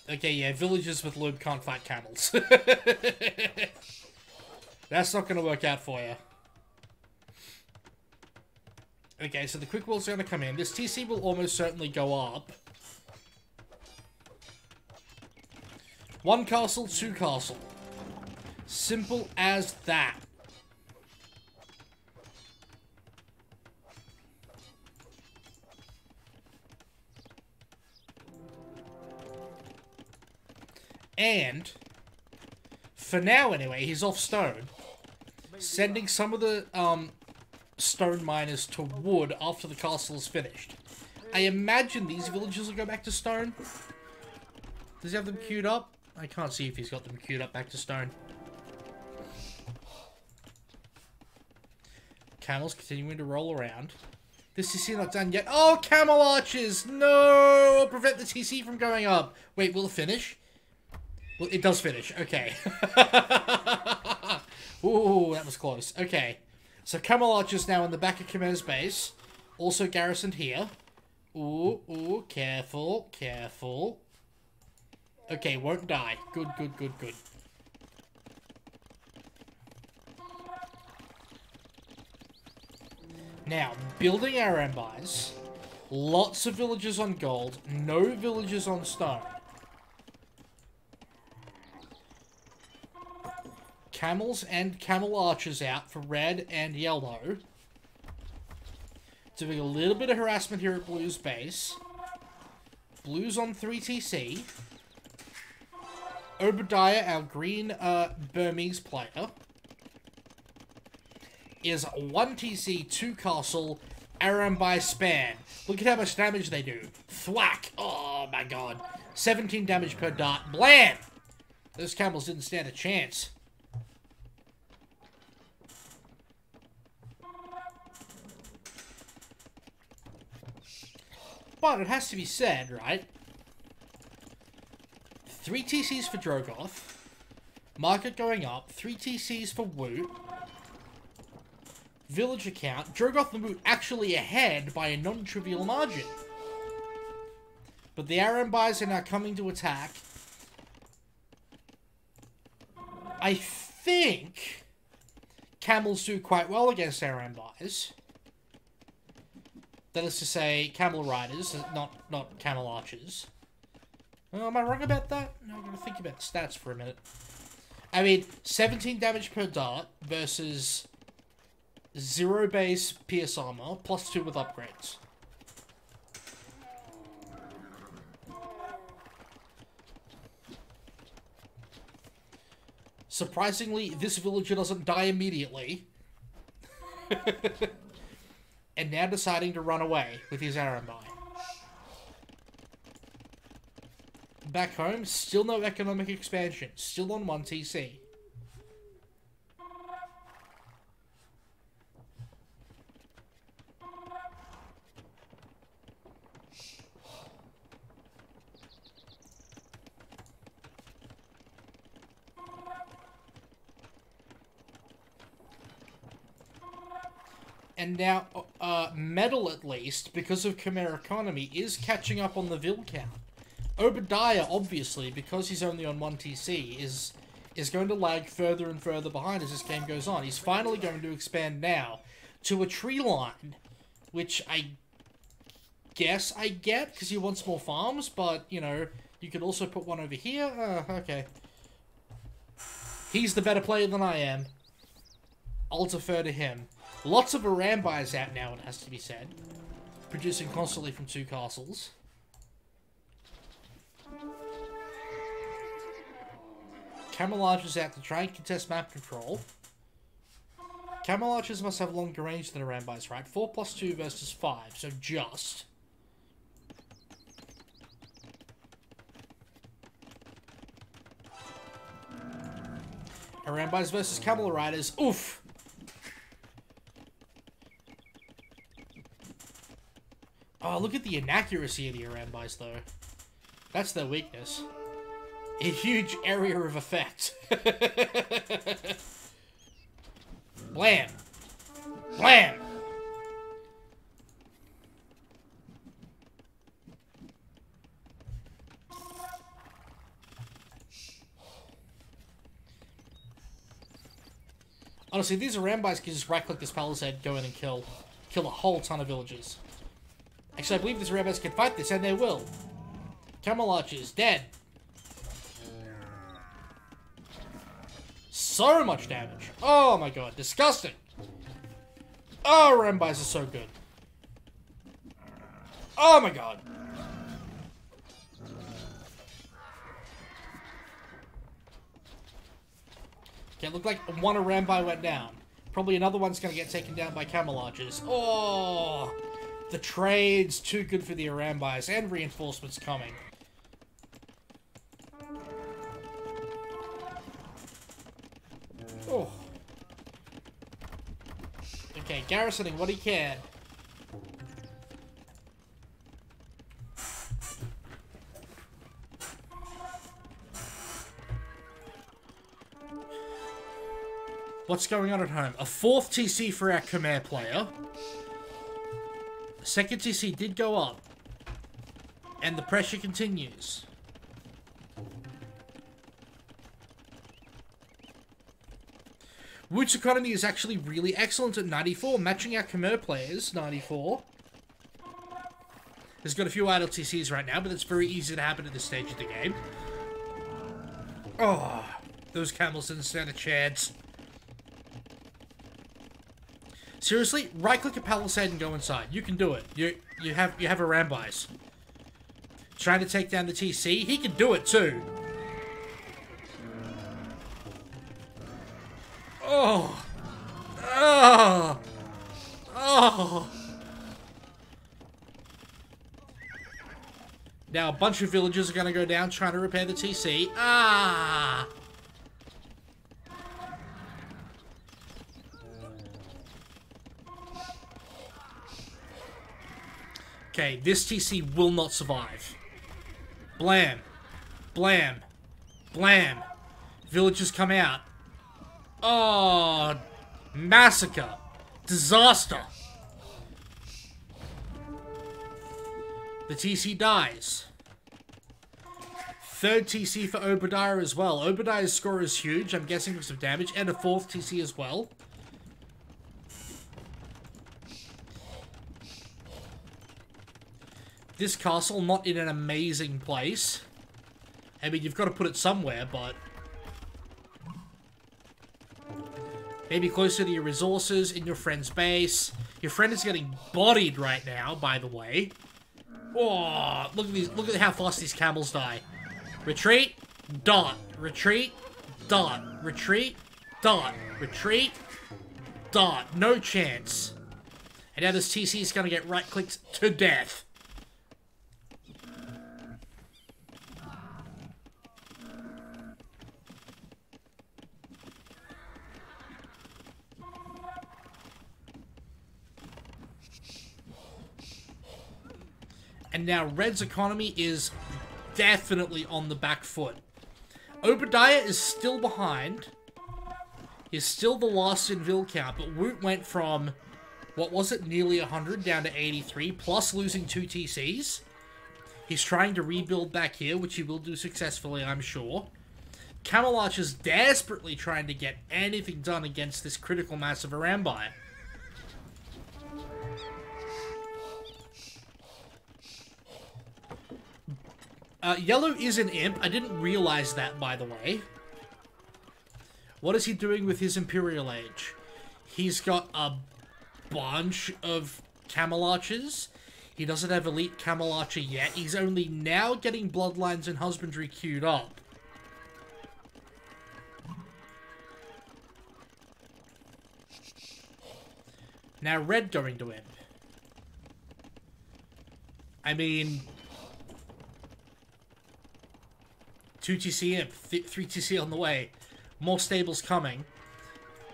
Okay, yeah, villagers with lube can't fight camels. That's not going to work out for you. Okay, so the quick will's going to come in. This TC will almost certainly go up. 1 castle, 2 castle. Simple as that. And, for now anyway, he's off stone. Sending some of the stone miners to wood after the castle is finished. I imagine these villagers will go back to stone. Does he have them queued up? I can't see if he's got them queued up back to stone. Camels continuing to roll around. This TC not done yet. Oh, camel archers! No! Prevent the TC from going up. Wait, will it finish? Well, it does finish. Okay. Ooh, that was close. Okay. So camel archers now in the back of Khmer's base. Also garrisoned here. Ooh, ooh, careful, careful. Okay, won't die. Good, good, good, good. Now, building our empires. Lots of villages on gold. No villages on stone. Camels and camel archers out for red and yellow. Doing a little bit of harassment here at Blue's base. Blue's on 3 TC. Obadiah, our green Burmese player, is 1 TC, 2 castle, Arambai span. Look at how much damage they do. Thwack! Oh my god. 17 damage per dart. Blam! Those camels didn't stand a chance. But it has to be said, right? 3 TCs for Drogoth. Market going up. 3 TCs for Woot. Village account. Drogoth and Woot actually ahead by a non-trivial margin. But the Arambais are now coming to attack. I think camels do quite well against Arambais. That is to say, camel riders, not camel archers. Oh, am I wrong about that? No, I'm going to think about the stats for a minute. I mean, 17 damage per dart versus 0 base pierce armor, plus 2 with upgrades. Surprisingly, this villager doesn't die immediately. And now deciding to run away with his Arambai. Back home, still no economic expansion. Still on 1 TC. And now, Meddle, at least, because of Khmer economy, is catching up on the Vil count. Obadiah, obviously, because he's only on 1 TC, is going to lag further and further behind as this game goes on. He's finally going to expand now to a tree line, which I guess I get, because he wants more farms, but, you know, you could also put one over here. Okay. He's the better player than I am. I'll defer to him. Lots of Arambais out now, it has to be said. Producing constantly from 2 castles. Camel archers out to try and contest map control. Camel archers must have longer range than Arambais, right? 4 plus 2 versus 5, so just. Arambais versus camel riders. Oof! Oh, look at the inaccuracy of the Arambais, though. That's their weakness. A huge area of effect. Blam! Blam! Honestly, these Arambais can just right-click this palisade, go in and kill a whole ton of villagers. Actually, I believe these Arambais can fight this, and they will. Camel Archers, dead. So much damage. Oh my god, disgusting. Oh, Arambais are so good. Oh my god. Okay, it looked like one Arambai went down. Probably another one's going to get taken down by Camel Archers. Oh, the trade's too good for the Arambais, and reinforcements coming. Oh. Okay, garrisoning what he can. What's going on at home? A 4th TC for our Khmer player. The 2nd TC did go up. And the pressure continues. Woot's economy is actually really excellent at 94, matching our Khmer players, 94. There's got a few idle TCs right now, but it's very easy to happen at this stage of the game. Oh, those camels didn't stand a chance. Seriously, right-click a palisade and go inside. You can do it. You have Arambais. Trying to take down the TC, he can do it too. Oh. Oh. Oh. Now a bunch of villagers are going to go down trying to repair the TC. Ah. Okay, this TC will not survive. Blam. Blam. Blam. Villagers come out. Oh, massacre. Disaster. The TC dies. 3rd TC for Obadiah as well. Obadiah's score is huge, I'm guessing because of damage, and a 4th TC as well. This castle, not in an amazing place. I mean, you've got to put it somewhere, but... maybe closer to your resources, in your friend's base. Your friend is getting bodied right now, by the way. Oh, look at these! Look at how fast these camels die. Retreat, dot. Retreat, dot. Retreat, dot. Retreat, dot. No chance. And now this TC is going to get right-clicked to death. And now Red's economy is definitely on the back foot. Obadiah is still behind. He's still the last in Vil count, but Woot went from, what was it, nearly 100 down to 83, plus losing 2 TCs. He's trying to rebuild back here, which he will do successfully, I'm sure. Camel Arch is desperately trying to get anything done against this critical mass of Arambai. Yellow is an imp. I didn't realize that, by the way. What is he doing with his Imperial Age? He's got a bunch of Camel Archers. He doesn't have Elite Camel Archer yet. He's only now getting Bloodlines and Husbandry queued up. Now Red going to imp. I mean... 2 TC imp, 3 TC on the way. More stables coming.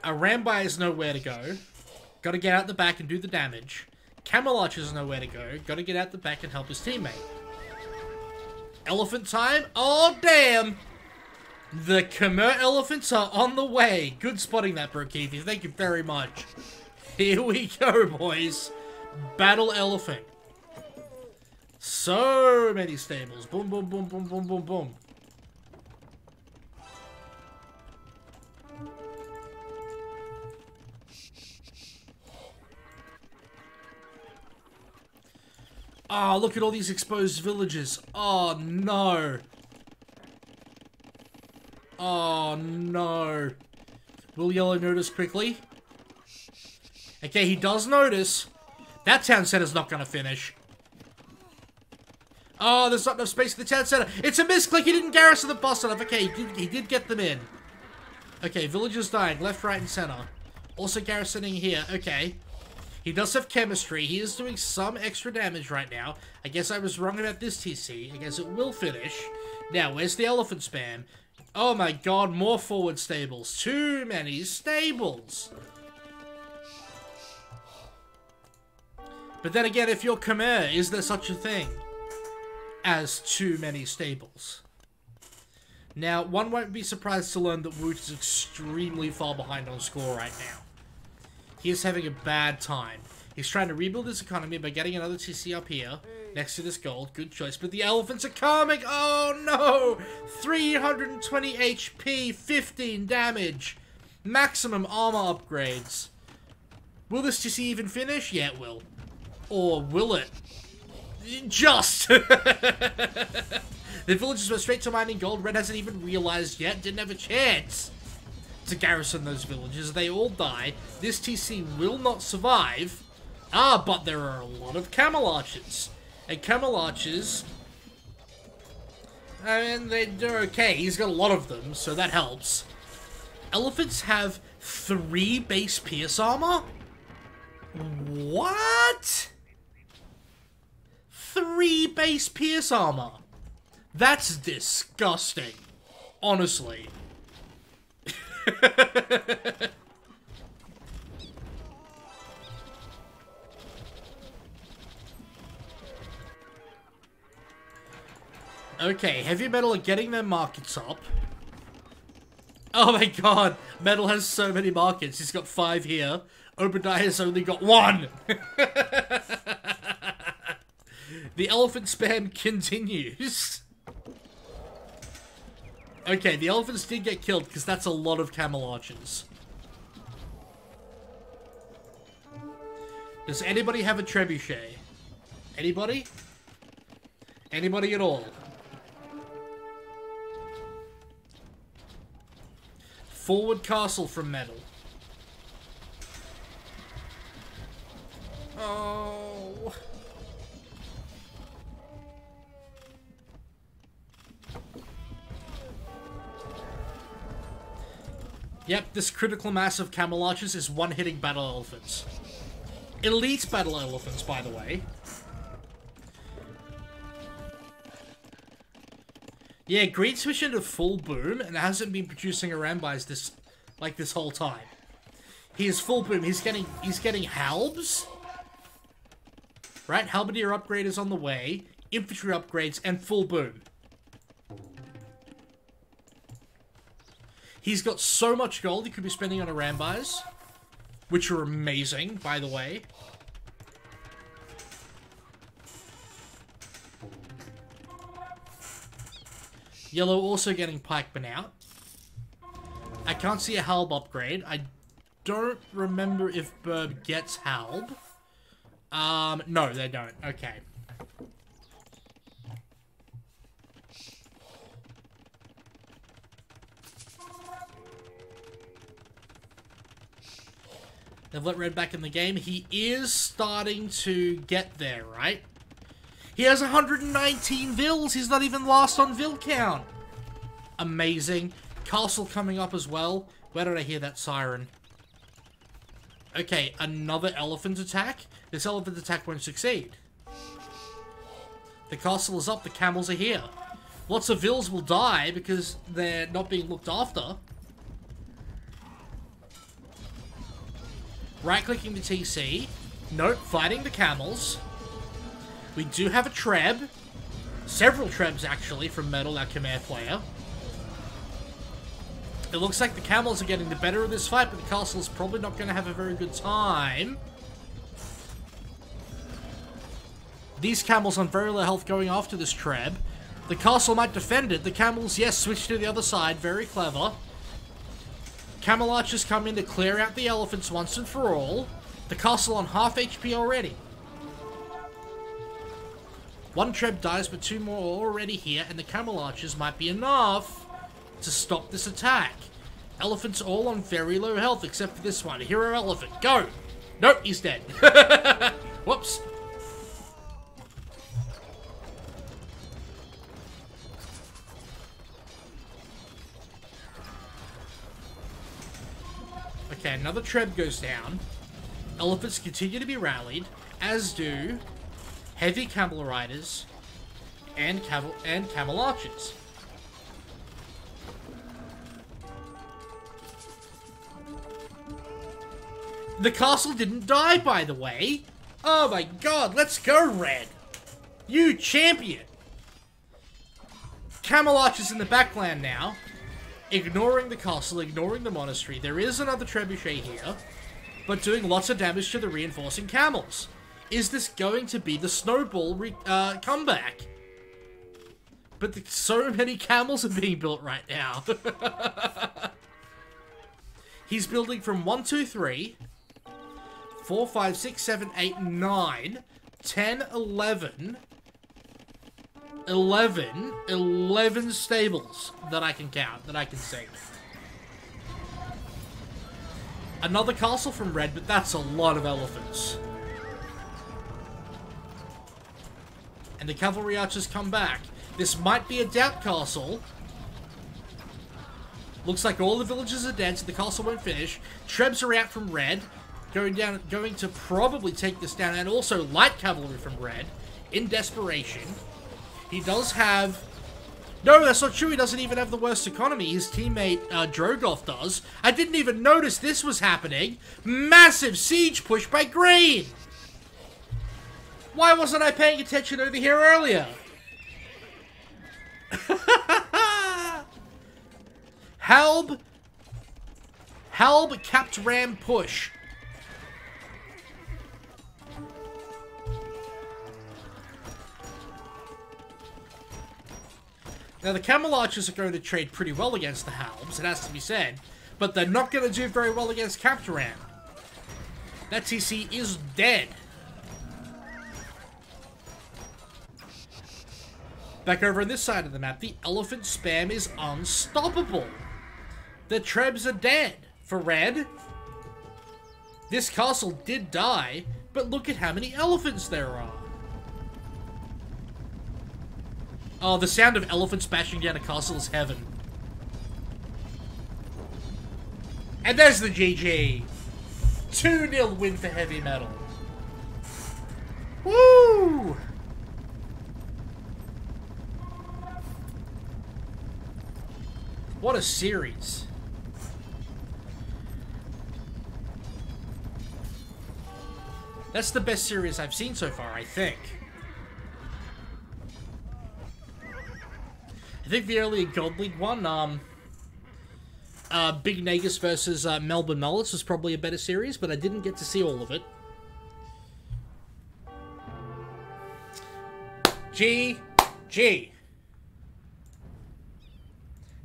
Arambai is nowhere to go. Gotta get out the back and do the damage. Camel Archer is nowhere to go. Gotta get out the back and help his teammate. Elephant time? Oh, damn! The Khmer elephants are on the way. Good spotting that, Brokeethy. Thank you very much. Here we go, boys. Battle elephant. So many stables. Boom, boom, boom, boom, boom, boom, boom. Oh, look at all these exposed villages. Oh, no. Oh, no. Will Yellow notice quickly? Okay, he does notice. That town center's not gonna finish. Oh, there's not enough space in the town center. It's a misclick. He didn't garrison the boss enough. Okay, he did get them in. Okay, villagers dying. Left, right, and center. Also garrisoning here. Okay. He does have chemistry. He is doing some extra damage right now. I guess I was wrong about this TC. I guess it will finish. Now, where's the elephant spam? Oh my god, more forward stables. Too many stables. But then again, if you're Khmer, is there such a thing as too many stables? Now, one won't be surprised to learn that Woot is extremely far behind on score right now. He is having a bad time. He's trying to rebuild his economy by getting another TC up here, next to this gold. Good choice. But the elephants are coming! Oh no! 320 HP, 15 damage. Maximum armor upgrades. Will this TC even finish? Yeah, it will. Or will it? Just! The villagers went straight to mining gold. Red hasn't even realized yet. Didn't have a chance to garrison those villages. They all die. This TC will not survive. Ah, but there are a lot of camel archers. And camel archers, I mean, they're okay. He's got a lot of them, so that helps. Elephants have 3 base pierce armor? What? 3 base pierce armor? That's disgusting. Honestly. Okay, Heavy Metal are getting their markets up. Oh my god, Meddle has so many markets. He's got 5 here. Obadiah's only got 1. The elephant spam continues. Okay, the elephants did get killed because that's a lot of camel archers. Does anybody have a trebuchet? Anybody? Anybody at all? Forward castle from Meddle. Oh. Yep, this critical mass of camel archers is one-hitting battle elephants. Elite battle elephants, by the way. Yeah, Green switched into full boom and hasn't been producing Arambais this whole time. He is full boom. He's getting halbs. Right? Halberdier upgrade is on the way. Infantry upgrades and full boom. He's got so much gold he could be spending on Arambais, which are amazing, by the way. Yellow also getting pikemen out. I can't see a halb upgrade. I don't remember if Burb gets halb. No, they don't. Okay. They've let Red back in the game. He is starting to get there, right? He has 119 vills. He's not even last on vill count. Amazing. Castle coming up as well. Where did I hear that siren? Okay, another elephant attack. This elephant attack won't succeed. The castle is up. The camels are here. Lots of vills will die because they're not being looked after. Right-clicking the TC. Nope, fighting the camels. We do have a treb. Several trebs, actually, from Meddle, our Khmer player. It looks like the camels are getting the better of this fight, but the castle is probably not going to have a very good time. These camels on very low health going after this treb. The castle might defend it. The camels, yes, switch to the other side. Very clever. Camel archers come in to clear out the elephants once and for all. The castle on half HP already. One Treb dies, but 2 more are already here, and the Camel Archers might be enough to stop this attack. Elephants all on very low health, except for this one. Hero Elephant, go! Nope, he's dead. Whoops. Okay, another Treb goes down. Elephants continue to be rallied, as do heavy Camel Riders and Camel Archers. The castle didn't die, by the way. Oh my god, let's go, Red. You champion. Camel Archers in the backland now. Ignoring the castle, ignoring the monastery. There is another trebuchet here, but doing lots of damage to the reinforcing camels. Is this going to be the snowball comeback? But so many camels are being built right now. He's building from 1, 2, 3... 4, 5, 6, 7, 8, 9, 10, 11, 11 stables that I can count, that I can see. Another castle from Red, but that's a lot of elephants. And the cavalry archers come back. This might be a doubt castle. Looks like all the villagers are dead, so the castle won't finish. Trebs are out from Red. Going to probably take this down, and also light cavalry from Red, in desperation. He does have... No, that's not true, he doesn't even have the worst economy. His teammate, Drogoth does. I didn't even notice this was happening. Massive siege push by Green! Why wasn't I paying attention over here earlier? Halb capped ram push. Now, the Camel Archers are going to trade pretty well against the Halbs, it has to be said, but they're not going to do very well against Capturam. That TC is dead. Back over on this side of the map, the elephant spam is unstoppable. The Trebs are dead. For Red, this castle did die, but look at how many elephants there are. Oh, the sound of elephants bashing down a castle is heaven. And there's the GG. 2-0 win for Heavy Meddle. Woo! What a series. That's the best series I've seen so far, I think. I think the earlier Gold League one, Big Nagus versus Melbourne Mullets was probably a better series, but I didn't get to see all of it. GG.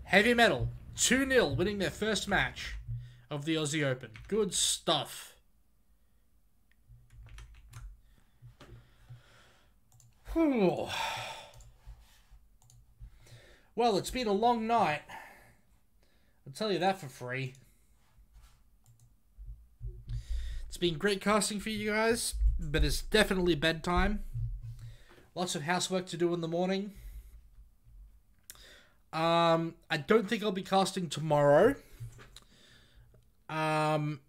Heavy Meddle, 2-0, winning their first match of the Aussie Open. Good stuff. Whew. Well, it's been a long night. I'll tell you that for free. It's been great casting for you guys, but it's definitely bedtime. Lots of housework to do in the morning. I don't think I'll be casting tomorrow. And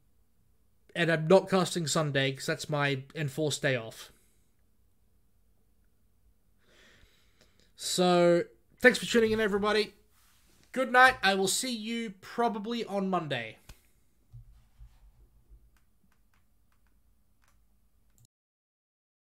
I'm not casting Sunday, because that's my enforced day off. So, thanks for tuning in, everybody. Good night. I will see you probably on Monday.